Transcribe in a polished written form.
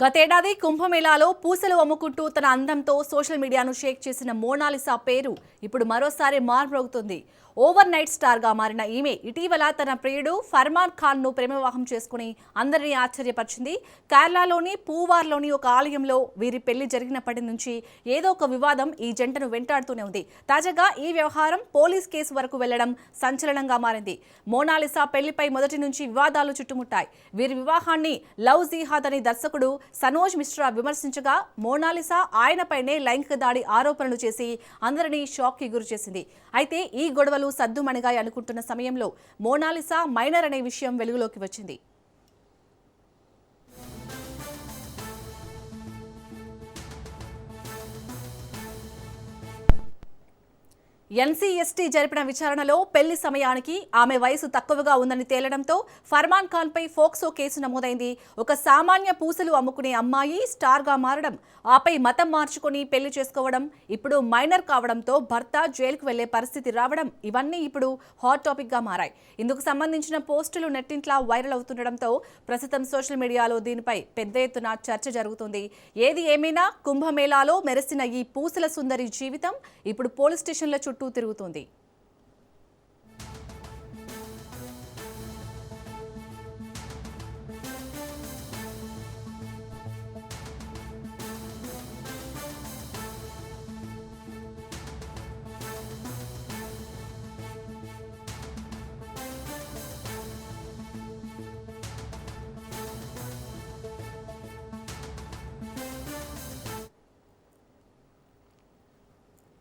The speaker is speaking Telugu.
గతేడాది కుంభమేళాలో పూసలు అమ్ముకుంటూ తన అందంతో సోషల్ మీడియాను షేక్ చేసిన మోనాలిసా పేరు ఇప్పుడు మరోసారి మార్మోగుతుంది. ఓవర్ నైట్ స్టార్ గా మారిన ఈమె ఇటీవల తన ప్రియుడు ఫర్మాన్ ఖాన్ ను ప్రేమ వివాహం చేసుకుని అందరినీ ఆశ్చర్యపరిచింది. కేరళలోని పూవార్లోని ఒక ఆలయంలో వీరి పెళ్లి జరిగినప్పటి నుంచి ఏదో ఒక వివాదం ఈ జంటను వెంటాడుతూనే ఉంది. తాజాగా ఈ వ్యవహారం పోలీస్ కేసు వరకు వెళ్లడం సంచలనంగా మారింది. మోనాలిసా పెళ్లిపై మొదటి నుంచి వివాదాలు చుట్టుముట్టాయి. వీరి వివాహాన్ని లవ్ జిహాద్ అని దర్శకుడు సనోజ్ మిశ్రా విమర్శించగా, మోనాలిసా ఆయనపైనే లైంగిక దాడి ఆరోపణలు చేసి అందరినీ షాక్ కి గురిచేసింది. అయితే ఈ గొడవలు సద్దుమణిగాయి అనుకుంటున్న సమయంలో మోనాలిసా మైనర్ అనే విషయం వెలుగులోకి వచ్చింది. ఎన్సీఎస్టీ జరిపిన విచారణలో పెళ్లి సమయానికి ఆమె వయసు తక్కువగా ఉందని తేలడంతో ఫర్మాన్ ఖాన్ పై ఫోక్సో కేసు నమోదైంది. ఒక సామాన్య పూసలు అమ్ముకునే అమ్మాయి స్టార్ గా మారడం, ఆపై మతం మార్చుకుని పెళ్లి చేసుకోవడం, ఇప్పుడు మైనర్ కావడంతో భర్త జైలుకు వెళ్లే పరిస్థితి రావడం, ఇవన్నీ ఇప్పుడు హాట్ టాపిక్ గా మారాయి. ఇందుకు సంబంధించిన పోస్టులు నెట్టింట్లా వైరల్ అవుతుండటంతో ప్రస్తుతం సోషల్ మీడియాలో దీనిపై పెద్ద ఎత్తున చర్చ జరుగుతుంది. ఏది ఏమైనా కుంభమేళాలో మెరిసిన ఈ పూసల సుందరి జీవితం ఇప్పుడు పోలీస్ స్టేషన్ల చుట్టూ తిరుగుతుంది.